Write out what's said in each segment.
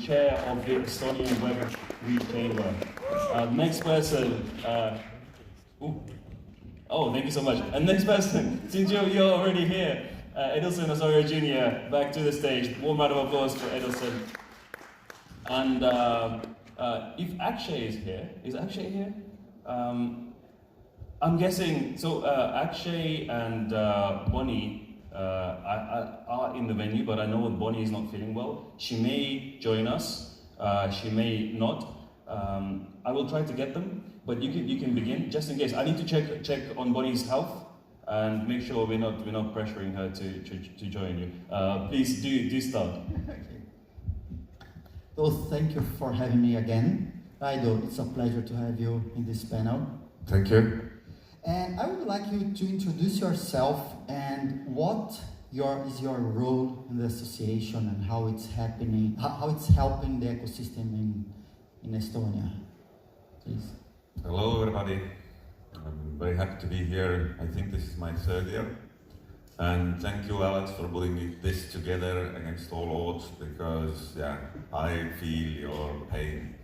chair of the Estonian Web3 Chamber. Next person, thank you so much. And next person, since you're already here, Edelson Osorio Jr., back to the stage. Warm round of applause for Edelson. And if Akshay is Akshay here? I'm guessing, so Akshay and Bonnie are in the venue, but I know Bonnie is not feeling well. She may join us, she may not. I will try to get them, but you can begin, just in case. I need to check on Bonnie's health and make sure we're not pressuring her to join you. Please do start. Okay. So thank you for having me again. Raido, it's a pleasure to have you in this panel. Thank you. And I would like you to introduce yourself and what is your role in the association and how it's happening, how it's helping the ecosystem in Estonia. Please. Hello everybody. I'm very happy to be here. I think this is my third year. And thank you, Alex, for putting this together against all odds, because I feel your pain.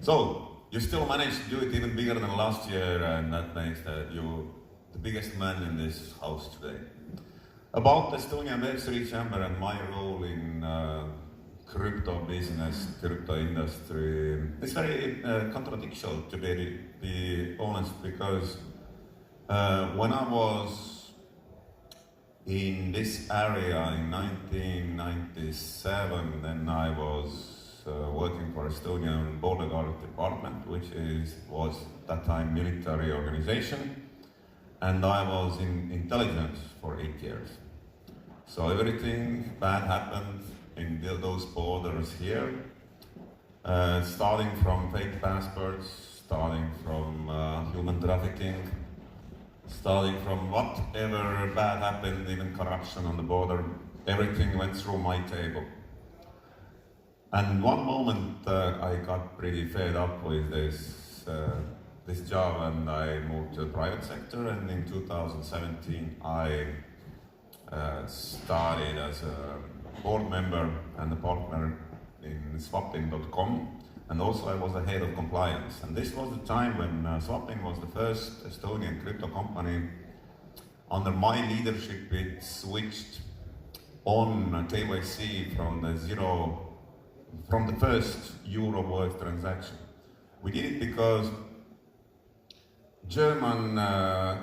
So, you still managed to do it even bigger than last year, and that makes you the biggest man in this house today. About the Estonian Web3 Chamber and my role in crypto business, crypto industry, it's very contradictory, to be honest, because when I was in this area in 1997, then I was working for Estonian Border Guard Department, which was that time military organization, and I was in intelligence for 8 years. So everything bad happened in those borders here, starting from fake passports, starting from human trafficking, starting from whatever bad happened, even corruption on the border, everything went through my table. And one moment I got pretty fed up with this job, and I moved to the private sector, and in 2017 I started as a board member and a partner in swapping.com, and also I was the head of compliance. And this was the time when Swapping was the first Estonian crypto company. Under my leadership, it switched on KYC from the first euro worth transaction. We did it because German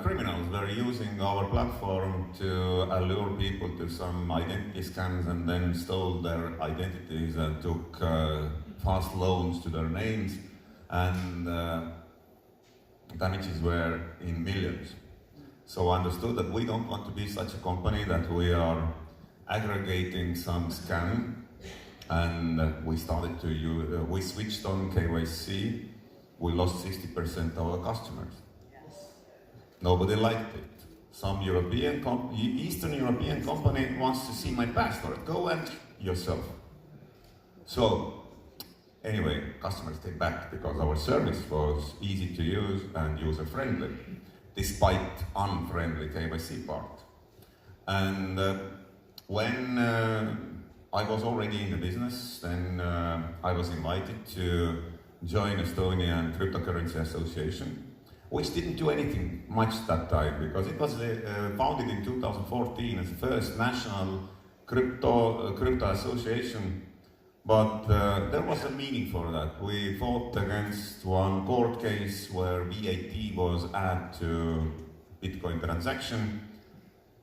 criminals were using our platform to allure people to some identity scams, and then stole their identities and took fast loans to their names, and damages were in millions. So I understood that we don't want to be such a company that we are aggregating some scam, and we started to we switched on KYC. We lost 60% of our customers. Nobody liked it. Some Eastern European company wants to see my passport. Go and yourself. So, anyway, customers stayed back because our service was easy to use and user-friendly, despite unfriendly KYC part. And when I was already in the business, then I was invited to join Estonian Cryptocurrency Association, which didn't do anything much that time, because it was founded in 2014 as the first national crypto association. But there was a meaning for that. We fought against one court case where VAT was added to Bitcoin transaction.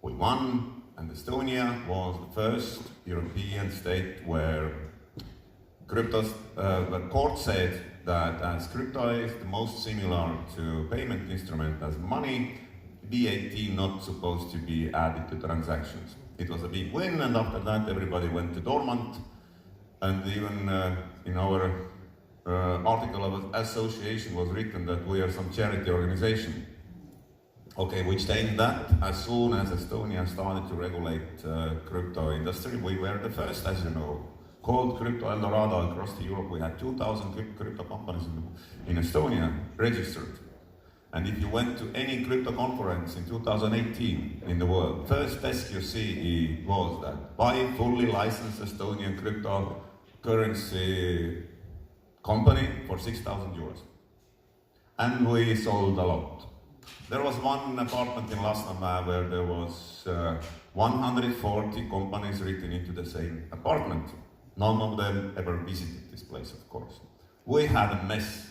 We won, and Estonia was the first European state where the court said that as crypto is the most similar to payment instrument as money, VAT not supposed to be added to transactions. It was a big win, and after that everybody went to dormant, and even in our article of association was written that we are some charity organization. Okay, which changed that as soon as Estonia started to regulate crypto industry. We were the first, as you know, called Crypto Eldorado across Europe. We had 2,000 crypto companies in Estonia registered. And if you went to any crypto conference in 2018 in the world, first desk you see was that buy fully licensed Estonian currency company for 6,000 euros. And we sold a lot. There was one apartment in Lasnamäe where there was 140 companies written into the same apartment. None of them ever visited this place, of course. We had a mess.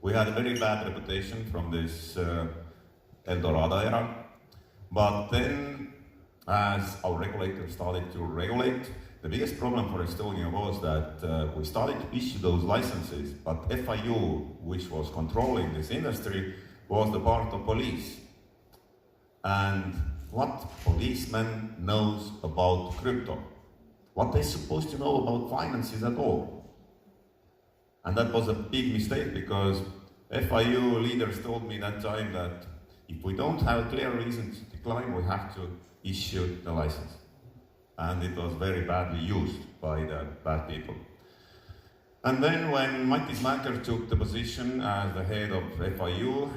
We had a very bad reputation from this El Dorado era. But then, as our regulators started to regulate, the biggest problem for Estonia was that we started to issue those licenses, but FIU, which was controlling this industry, was the part of police. And what policeman knows about crypto? What they're supposed to know about finances at all? And that was a big mistake, because FIU leaders told me that time that if we don't have a clear reason to decline, we have to issue the license. And it was very badly used by the bad people. And then when Matis Mäker took the position as the head of FIU,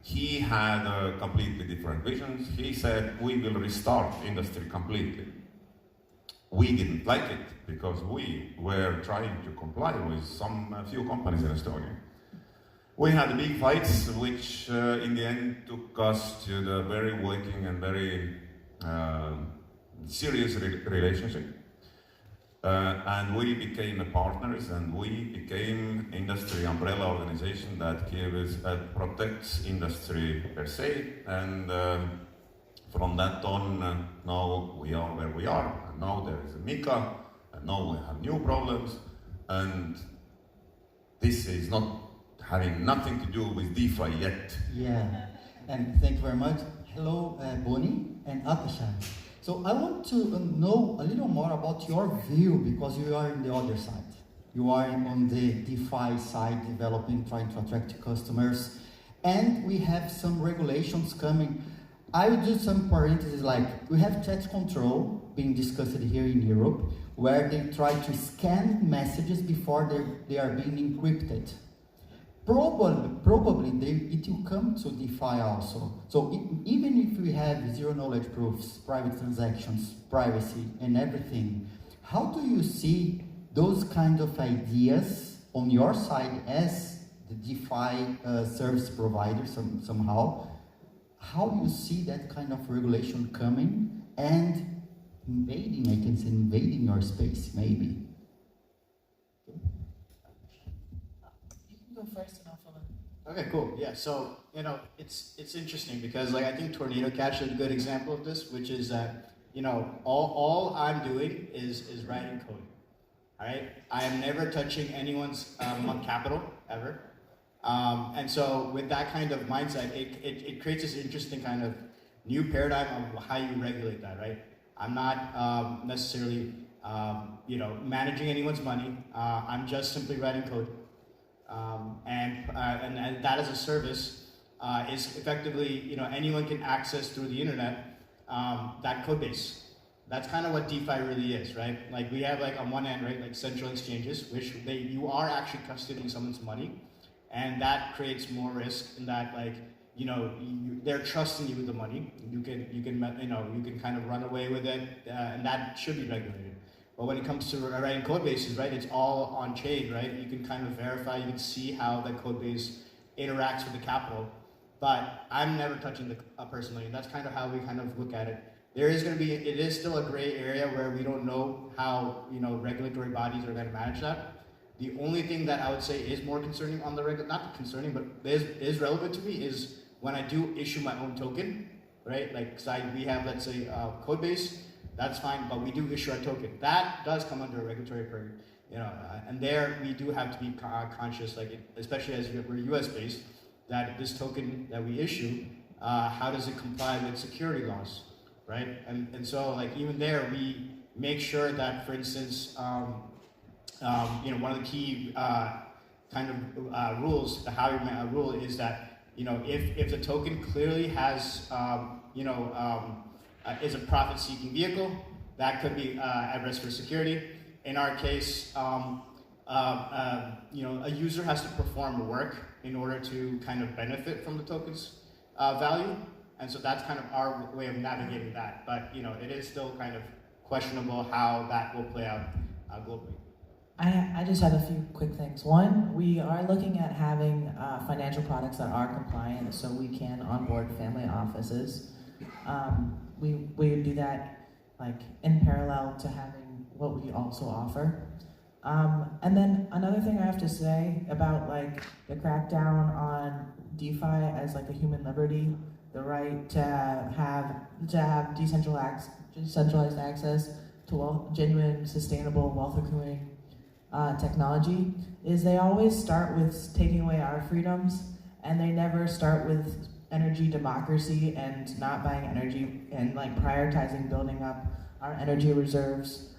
he had a completely different vision. He said, we will restart industry completely. We didn't like it because we were trying to comply with a few companies in Estonia. We had big fights, which in the end took us to the very working and very serious relationship. And we became partners, and we became industry umbrella organization that protects industry per se. And from that on, now we are where we are. And now there is a MiCA, and now we have new problems. And this is not having nothing to do with DeFi yet. Yeah, and thank you very much. Hello, Bonnie and Atasha. So I want to know a little more about your view, because you are in the other side. You are on the DeFi side, developing, trying to attract customers. And we have some regulations coming. I will do some parentheses, like we have chat control being discussed here in Europe, where they try to scan messages before they are being encrypted. Probably it will come to DeFi also. So even if we have zero knowledge proofs, private transactions, privacy, and everything, how do you see those kind of ideas on your side as the DeFi service provider somehow? How you see that kind of regulation coming and invading, I can say, invading your space, maybe? First and I'll fill in. Okay, cool. Yeah, so it's interesting because I think Tornado Cash is a good example of this, which is that all I'm doing is writing code. All right, I am never touching anyone's capital ever, and so with that kind of mindset, it creates this interesting kind of new paradigm of how you regulate that. Right, I'm not necessarily managing anyone's money. I'm just simply writing code. And that as a service is effectively, anyone can access through the internet that code base. That's kind of what DeFi really is, right? Like we have on one end, right, like central exchanges, which you are actually custodying someone's money, and that creates more risk in that they're trusting you with the money. You can kind of run away with it, and that should be regulated. But when it comes to writing code bases, right, it's all on chain, right? You can kind of verify, you can see how that code base interacts with the capital. But I'm never touching the personally, and that's kind of how we kind of look at it. It is still a gray area where we don't know how, regulatory bodies are going to manage that. The only thing that I would say is more concerning on the not concerning, but is relevant to me is when I do issue my own token, right? Like, we have, let's say, code base. That's fine, but we do issue our token. That does come under a regulatory purview, and there we do have to be conscious, especially as we're US based, that this token that we issue, how does it comply with security laws, right? And so even there we make sure that, for instance, one of the key kind of rules, the Howey rule, is that if the token clearly has is a profit-seeking vehicle, that could be at risk for security. In our case, a user has to perform work in order to kind of benefit from the token's value, and so that's kind of our way of navigating that. But it is still kind of questionable how that will play out globally. I just have a few quick things. One, we are looking at having financial products that are compliant so we can onboard family offices. We do that like in parallel to having what we also offer. And then another thing I have to say about like the crackdown on DeFi as like a human liberty, the right to have decentralized access to genuine, sustainable wealth accruing technology, is they always start with taking away our freedoms, and they never start with energy democracy and not buying energy and like prioritizing building up our energy reserves,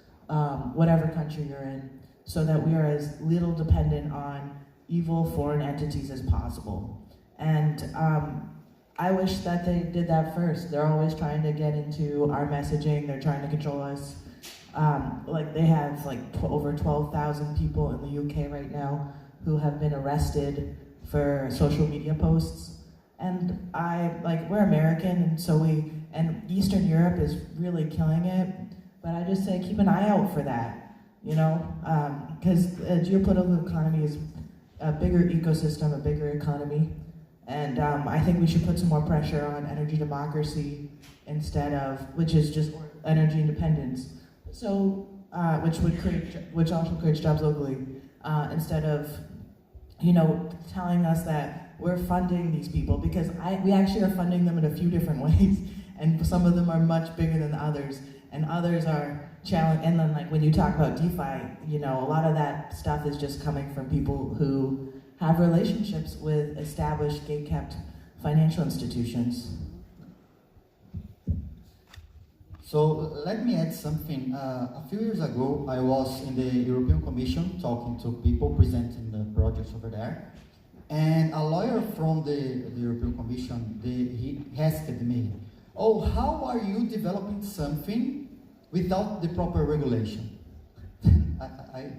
whatever country you're in, so that we are as little dependent on evil foreign entities as possible. And I wish that they did that first. They're always trying to get into our messaging, they're trying to control us. Like they have like over 12,000 people in the UK right now who have been arrested for social media posts. And we're American, and Eastern Europe is really killing it. But I just say keep an eye out for that, you know, because the geopolitical economy is a bigger ecosystem, a bigger economy. And I think we should put some more pressure on energy democracy instead of, which is just energy independence. So, which also creates jobs locally, instead of, you know, telling us that we're funding these people, because we actually are funding them in a few different ways, and some of them are much bigger than others, and others are challenged. And then, like when you talk about DeFi, you know, a lot of that stuff is just coming from people who have relationships with established, gate-kept financial institutions. So let me add something. A few years ago, I was in the European Commission talking to people presenting the projects over there. And a lawyer from the European Commission, he asked me, oh, how are you developing something without the proper regulation? I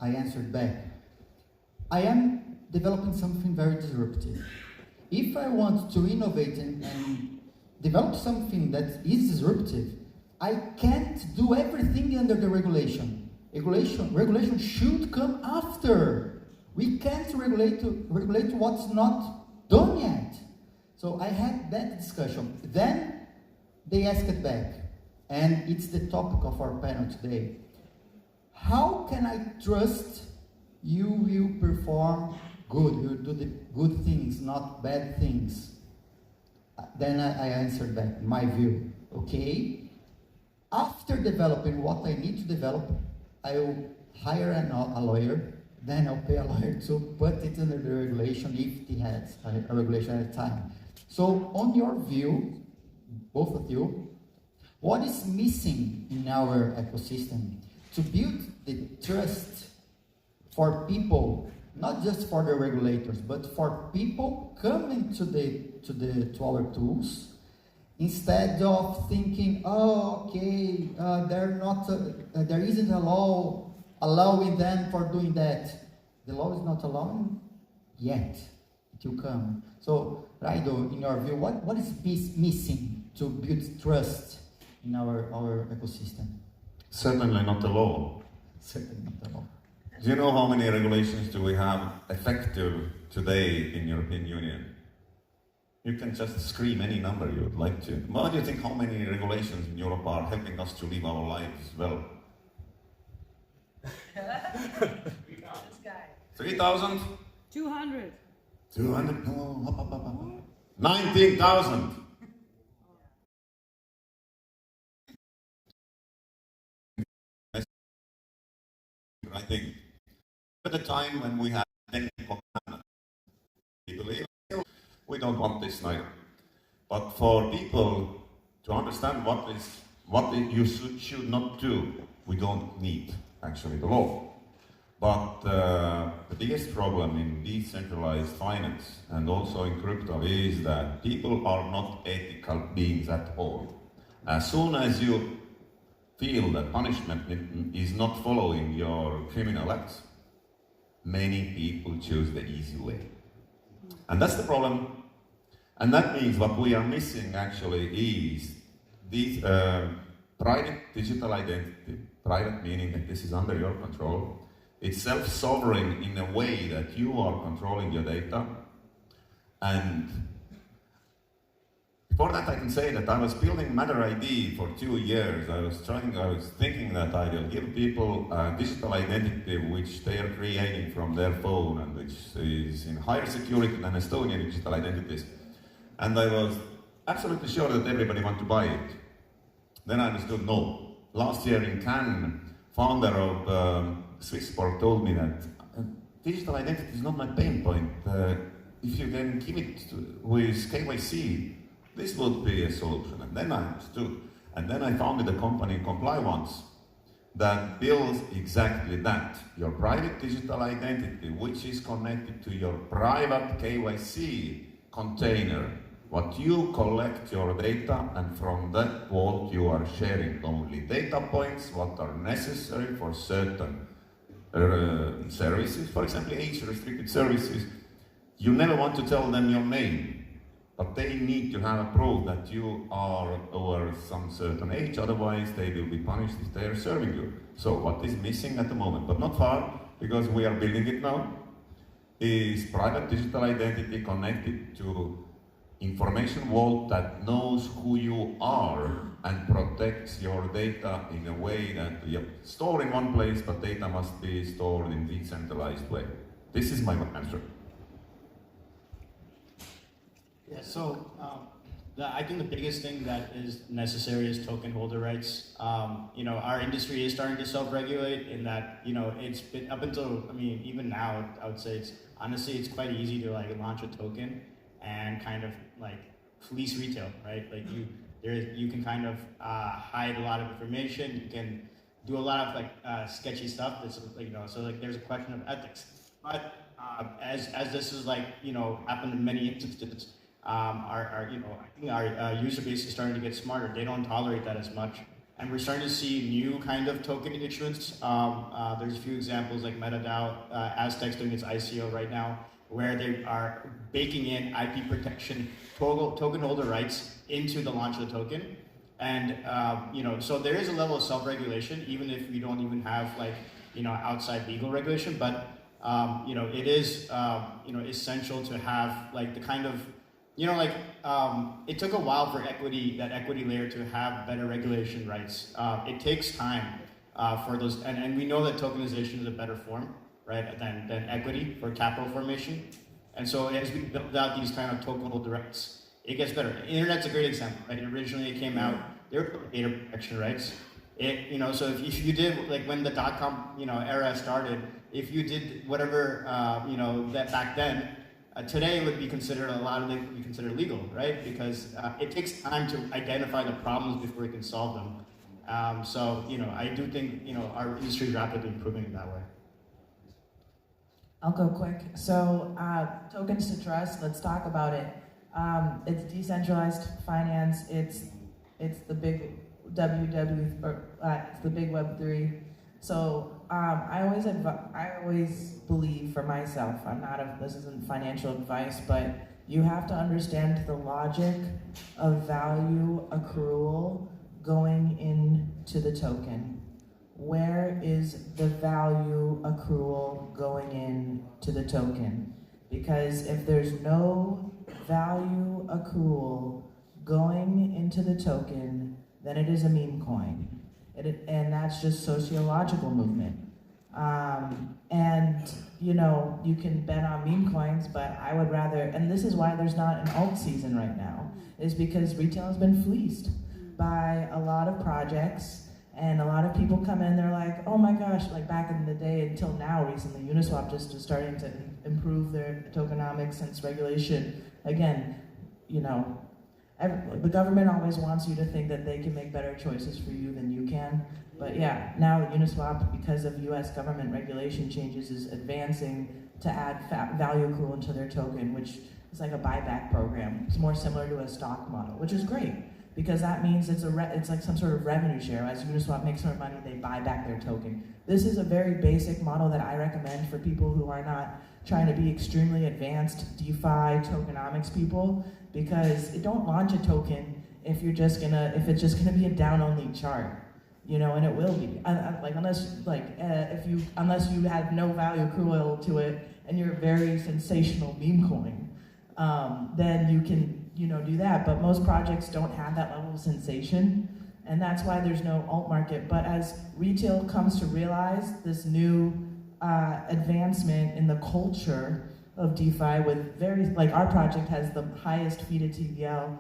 answered back, I am developing something very disruptive. If I want to innovate and develop something that is disruptive, I can't do everything under the regulation. Regulation should come after. We can't regulate what's not done yet. So I had that discussion. Then they asked it back, and it's the topic of our panel today. How can I trust you will perform good, you do the good things, not bad things? Then I answered back, my view, okay, after developing what I need to develop, I will hire a lawyer, then I'll pay a lawyer to put it under the regulation if it has a regulation at a time. So on your view, both of you, what is missing in our ecosystem to build the trust for people, not just for the regulators, but for people coming to our tools, instead of thinking, oh, okay, there isn't a law allowing them for doing that. The law is not allowing yet. It will come. So, Raido, in your view, what is missing to build trust in our ecosystem? Certainly not the law. Certainly not the law. Do you know how many regulations do we have effective today in European Union? You can just scream any number you would like to. What do you think how many regulations in Europe are helping us to live our lives well? 3,000? 200. 200? No, up. 19,000. I think at the time when we had 10 commandments, we believe we don't want this now. But for people to understand what you should not do, we don't need actually the law. But the biggest problem in decentralized finance and also in crypto is that people are not ethical beings at all. As soon as you feel that punishment is not following your criminal acts, many people choose the easy way. And that's the problem. And that means what we are missing actually is this private digital identity Private meaning that this is under your control. It's self-sovereign in a way that you are controlling your data. And before that, I can say that I was building Matter ID for 2 years. I was thinking that I will give people a digital identity which they are creating from their phone and which is in higher security than Estonian digital identities. And I was absolutely sure that everybody want to buy it. Then I understood, no. Last year in Cannes, founder of Swissport told me that digital identity is not my pain point. If you can give it with KYC, this would be a solution. And then I understood. And then I founded a company, Comply Once, that builds exactly that. Your private digital identity, which is connected to your private KYC container. What you collect your data, and from that vault you are sharing only data points, what are necessary for certain services, for example, age-restricted services. You never want to tell them your name, but they need to have a proof that you are over some certain age, otherwise they will be punished if they are serving you. So what is missing at the moment, but not far, because we are building it now, is private digital identity connected to information vault that knows who you are and protects your data in a way that you store in one place, but data must be stored in decentralized way. This is my answer. Yeah, so I think the biggest thing that is necessary is token holder rights. Our industry is starting to self-regulate in that, it's been up until, even now, I would say it's quite easy to launch a token and kind of police retail, right? You can kind of hide a lot of information. You can do a lot of sketchy stuff. That's there's a question of ethics. But as this is happened in many instances, I think our user base is starting to get smarter. They don't tolerate that as much, and we're starting to see new kind of token issuance. There's a few examples like MetaDAO, Aztec's doing its ICO right now, where they are baking in IP protection, token holder rights into the launch of the token. And, so there is a level of self-regulation, even if we don't even have outside legal regulation, but, it is, essential to have the kind of, it took a while for that equity layer to have better regulation rights. It takes time for those, and we know that tokenization is a better form, right, than equity for capital formation. And so as we build out these kind of token holder rights, it gets better. Internet's a great example, right? Originally it came out, there were data protection rights. So if you did, when the .com, era started, if you did whatever, that back then, today it would be considered, a lot of it would be considered legal, right? Because it takes time to identify the problems before you can solve them. I do think, our industry is rapidly improving in that way. I'll go quick. So, tokens to trust, let's talk about it. It's decentralized finance, it's the big it's the big Web3. So, I always believe for myself, this isn't financial advice, but you have to understand the logic of value accrual going into the token. Where is the value accrual going into the token? Because if there's no value accrual going into the token, then it is a meme coin. And that's just sociological movement. You can bet on meme coins, but I would rather, and this is why there's not an alt season right now, is because retail has been fleeced by a lot of projects. And a lot of people come in, they're like, oh my gosh, back in the day until now, recently, Uniswap just is starting to improve their tokenomics since regulation. Again, the government always wants you to think that they can make better choices for you than you can. But yeah, now Uniswap, because of US government regulation changes, is advancing to add value accrual into their token, which is like a buyback program. It's more similar to a stock model, which is great. Because that means it's like some sort of revenue share. As Uniswap makes more money, they buy back their token. This is a very basic model that I recommend for people who are not trying to be extremely advanced DeFi tokenomics people, because don't launch a token if it's just gonna be a down-only chart. And it will be. Like unless you have no value accrual to it and you're a very sensational meme coin, then you can do that. But most projects don't have that level of sensation, and that's why there's no alt market. But as retail comes to realize this new advancement in the culture of DeFi, with our project has the highest fee to TVL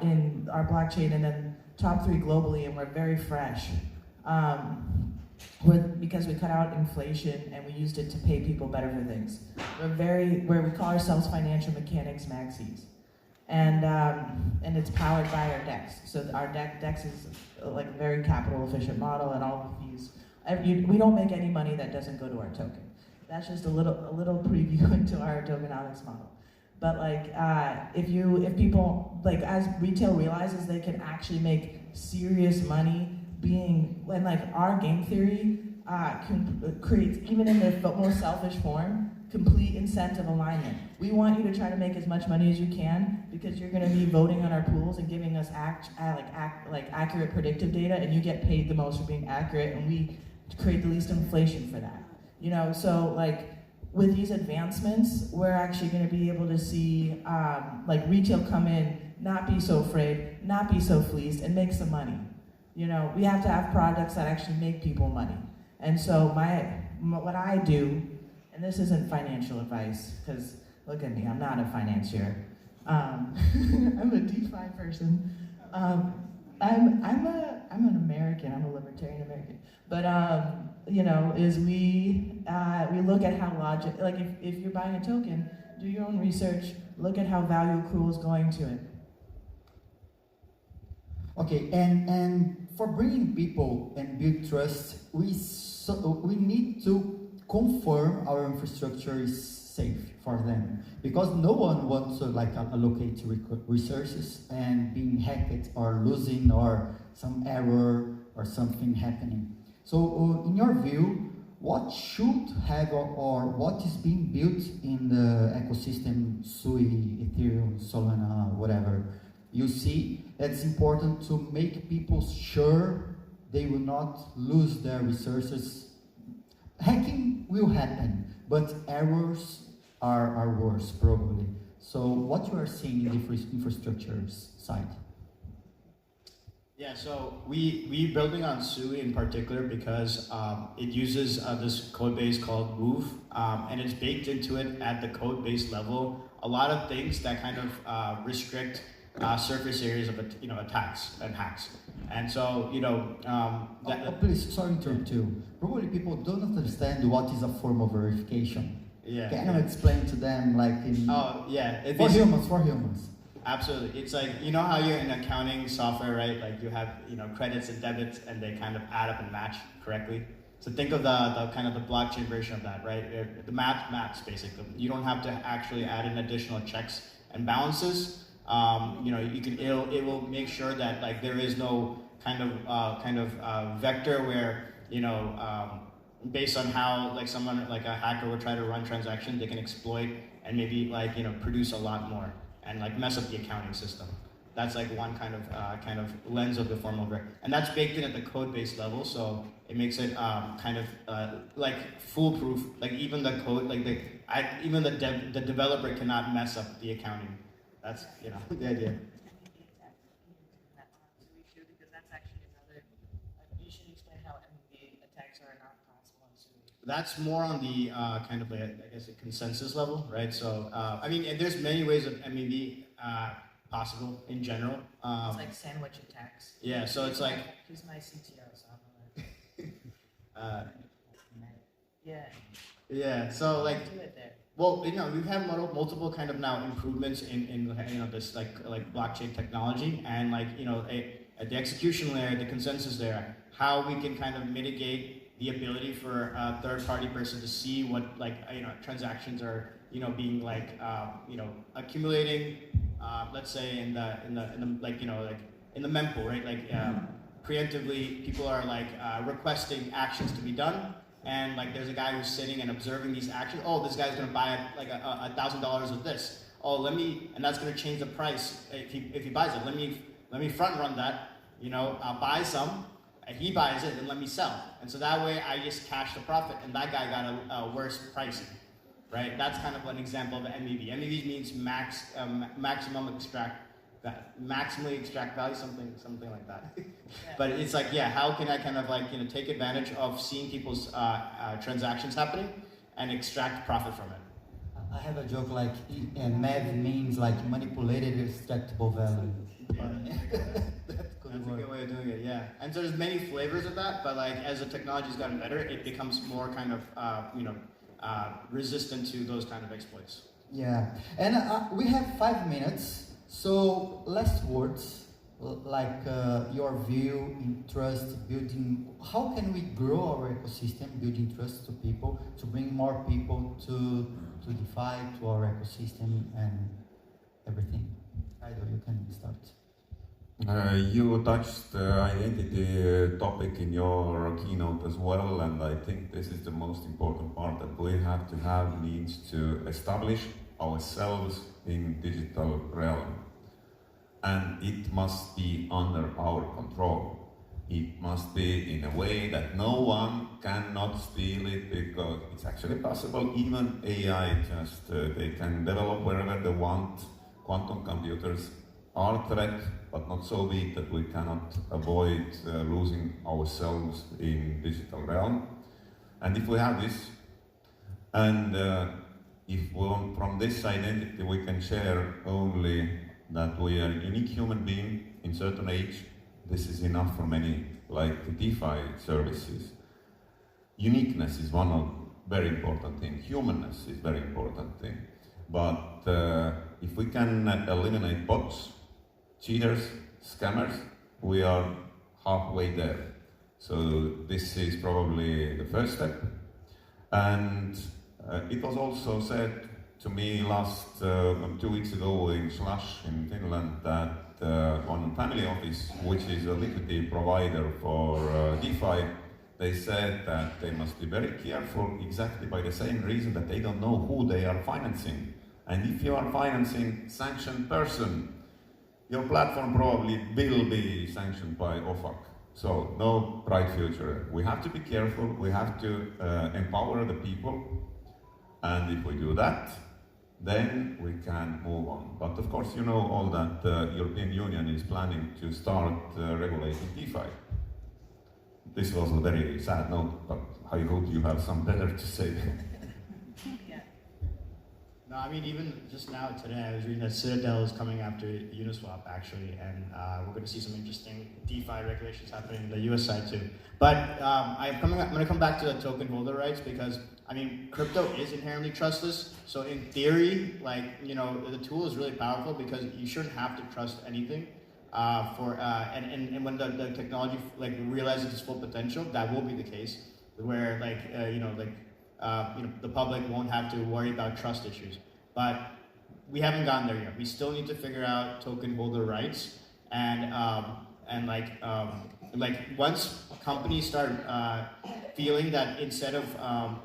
in our blockchain, and then top 3 globally, and we're very fresh. Because we cut out inflation and we used it to pay people better for things. Where we call ourselves financial mechanics maxis. And it's powered by our DEX. So our DEX is like a very capital efficient model, and all the fees. We don't make any money that doesn't go to our token. That's just a little preview into our tokenomics model. But if people, as retail realizes they can actually make serious money our game theory creates, even in the most selfish form, complete incentive alignment. We want you to try to make as much money as you can because you're going to be voting on our pools and giving us accurate predictive data, and you get paid the most for being accurate, and we create the least inflation for that. So with these advancements, we're actually going to be able to see retail come in, not be so afraid, not be so fleeced, and make some money. We have to have products that actually make people money. And so what I do, and this isn't financial advice, because look at me, I'm not a financier. I'm a DeFi person. I'm an American. I'm a libertarian American. But is we look at how logic, if you're buying a token, do your own research. Look at how value accrual is going to it. Okay, and for bringing people and build trust, we need to confirm our infrastructure is safe for them, because no one wants to allocate resources and being hacked or losing or some error or something happening. So in your view, what should have or what is being built in the ecosystem, Sui, Ethereum, Solana, whatever, you see it's important to make people sure they will not lose their resources. Hacking will happen, but errors are worse probably. So what you are seeing in the infrastructure side? Yeah, so we building on Sui in particular because it uses this code base called Move, and it's baked into it at the code base level a lot of things that kind of restrict surface areas of attacks and hacks. And so please, sorry to interrupt you. Probably people don't understand what is a form of verification. Yeah. Can you explain to them for humans? Absolutely. It's like, how you're in accounting software, right? Like you have, credits and debits and they kind of add up and match correctly. So think of the kind of the blockchain version of that, right? The math maps basically. You don't have to actually add in additional checks and balances. It will make sure that there is no kind of vector where, based on how someone a hacker would try to run transactions, they can exploit and maybe produce a lot more and mess up the accounting system. That's one kind of lens of the formal verification, and that's baked in at the code base level, so it makes it foolproof. Even the code, even the developer cannot mess up the accounting. That's the idea. You should explain how MB attacks are not possible in Sui. That's more on the kind of a consensus level, right? So there's many ways of MEV possible in general. It's like sandwich attacks. Yeah, so it's he's my CTO, so I'm yeah. Yeah, so do it there. Well, we've had multiple kind of now improvements in this blockchain technology, and at the execution layer, the consensus layer, how we can kind of mitigate the ability for a third-party person to see what transactions are being accumulating. Let's say in the mempool, right? Preemptively, people are requesting actions to be done. And there's a guy who's sitting and observing these actions. Oh, this guy's gonna buy $1,000 of this. Oh, and that's gonna change the price if he buys it. Let me front run that. I'll buy some, he buys it and let me sell. And so that way I just cash the profit and that guy got a worse pricing, right? That's kind of an example of an MEV. MEV means maximally extract value, something like that. But it's like, yeah, how can I kind of like, take advantage of seeing people's transactions happening and extract profit from it? I have a joke like MEV means like manipulated extractable value. That's a good way of doing it, yeah. And so there's many flavors of that, but like as the technology's gotten better, it becomes more kind of resistant to those kind of exploits. Yeah, and we have 5 minutes. So last words, like your view in trust building. How can we grow our ecosystem, building trust to people, to bring more people to DeFi, to our ecosystem and everything? Kaido, you can start. You touched the identity topic in your keynote as well, and I think this is the most important part, that we have to have means to establish ourselves in digital realm. And it must be under our control. It must be in a way that no one cannot steal it, because it's actually possible. Even AI they can develop wherever they want. Quantum computers are a threat, but not so big that we cannot avoid losing ourselves in digital realm. And if we have this, and if from this identity we can share only that we are a unique human being in certain age, this is enough for many, like the DeFi services. Uniqueness is one of very important thing. Humanness is very important thing. But if we can eliminate bots, cheaters, scammers, we are halfway there. So this is probably the first step. And it was also said to me last 2 weeks ago in Slash in Finland that one family office, which is a liquidity provider for DeFi, they said that they must be very careful exactly by the same reason that they don't know who they are financing. And if you are financing sanctioned person, your platform probably will be sanctioned by OFAC. So no bright future. We have to be careful, we have to empower the people, and if we do that, then we can move on. But of course, you know all that the European Union is planning to start regulating DeFi. This was a very sad note, but I hope you have some better to say. No, I mean, even just now today, I was reading that Citadel is coming after Uniswap, actually, and we're going to see some interesting DeFi regulations happening in the US side too. But I'm going to come back to the token holder rights, because, I mean, crypto is inherently trustless. So in theory, like, the tool is really powerful because you shouldn't have to trust anything. And when the technology realizes its full potential, that will be the case, where the public won't have to worry about trust issues. But we haven't gotten there yet. We still need to figure out token holder rights, and once companies start feeling that instead of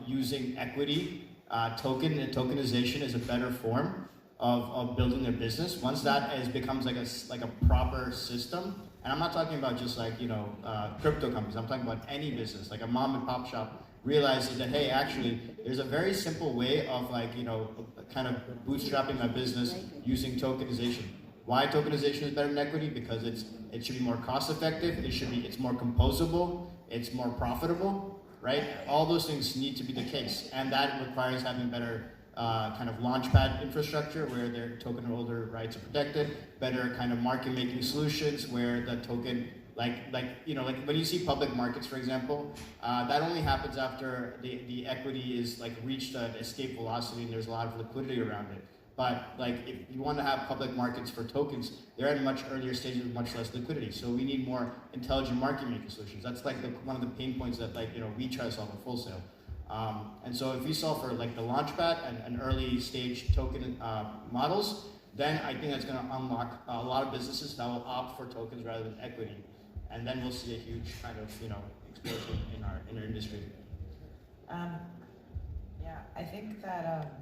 using equity, tokenization is a better form of building their business. Once that becomes like a proper system, and I'm not talking about just crypto companies. I'm talking about any business, like a mom and pop shop realizes that, hey, actually, there's a very simple way of kind of bootstrapping my business using tokenization. Why tokenization is better than equity? Because it should be more cost effective, it's more composable, it's more profitable, right? All those things need to be the case, and that requires having better kind of launchpad infrastructure where their token holder rights are protected, better kind of market making solutions where the token, like when you see public markets, for example, that only happens after the equity is reached an escape velocity and there's a lot of liquidity around it. But if you want to have public markets for tokens, they're at a much earlier stage with much less liquidity. So we need more intelligent market making solutions. That's one of the pain points that we try to solve at Full Sail. And so if we solve for the launchpad and early stage token models, then I think that's going to unlock a lot of businesses that will opt for tokens rather than equity. And then we'll see a huge kind of explosion in our industry. I think that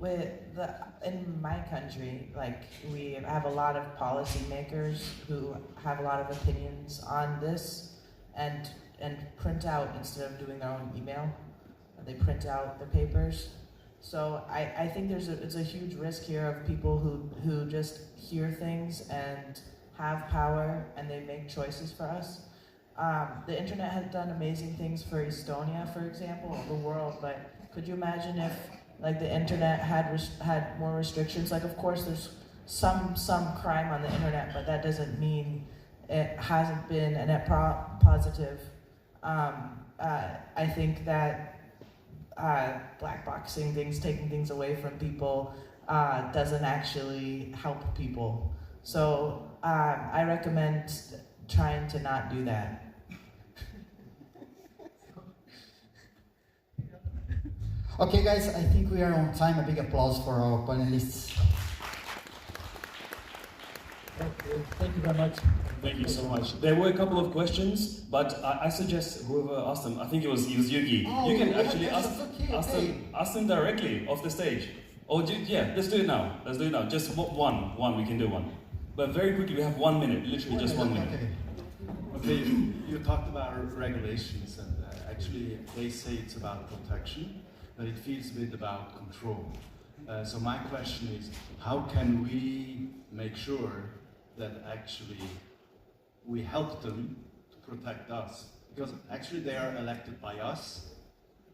in my country, like we have a lot of policymakers who have a lot of opinions on this, and print out instead of doing their own email. They print out the papers. So I think it's a huge risk here of people who just hear things and have power and they make choices for us. The internet has done amazing things for Estonia, for example, the world. But could you imagine if like the internet had more restrictions? Like, of course, there's some crime on the internet, but that doesn't mean it hasn't been a net positive. I think that black boxing things, taking things away from people, doesn't actually help people. So I recommend trying to not do that. Okay, guys, I think we are on time. A big applause for our panelists. Thank you very much. Thank you so much. There were a couple of questions, but I suggest whoever asked them, I think it was Yugi. Oh, you can yeah, actually okay. ask them directly off the stage. Or yeah, let's do it now. Let's do it now. Just one. We can do one. But very quickly, we have 1 minute. Literally just 1 minute. Okay, you talked about regulations, and actually they say it's about protection, but it feels a bit about control. So my question is, how can we make sure that actually we help them to protect us? Because actually they are elected by us,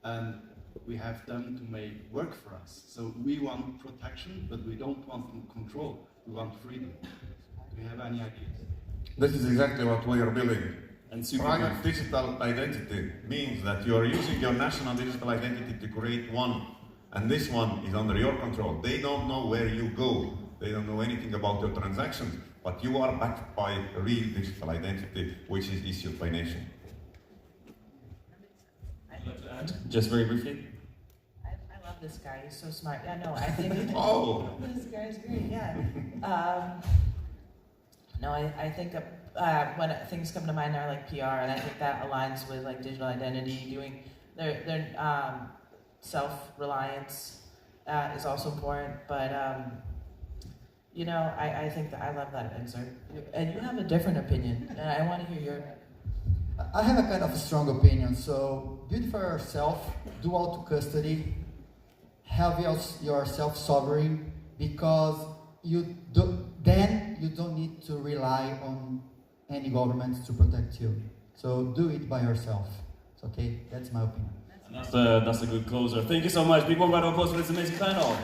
and we have them to make work for us. So we want protection, but we don't want control. We want freedom. Do you have any ideas? This is exactly what we are building. And super Private digital identity means that you are using your national digital identity to create one, and this one is under your control. They don't know where you go. They don't know anything about your transactions, but you are backed by a real digital identity, which is issued by nation. Just very briefly. I love this guy. He's so smart. Yeah, no, I think Oh! this guy's great. Yeah. No, I think when things come to mind are like PR, and I think that aligns with like digital identity. Doing their self-reliance is also important. But you know, I think that I love that excerpt. And you have a different opinion, and I want to hear your. I have a kind of a strong opinion. So build for yourself, do auto custody, have your self-sovereign, because then you don't need to rely on any government to protect you. So do it by yourself. It's okay. That's my opinion. And that's a good closer. Thank you so much. Big one round of applause for this amazing panel.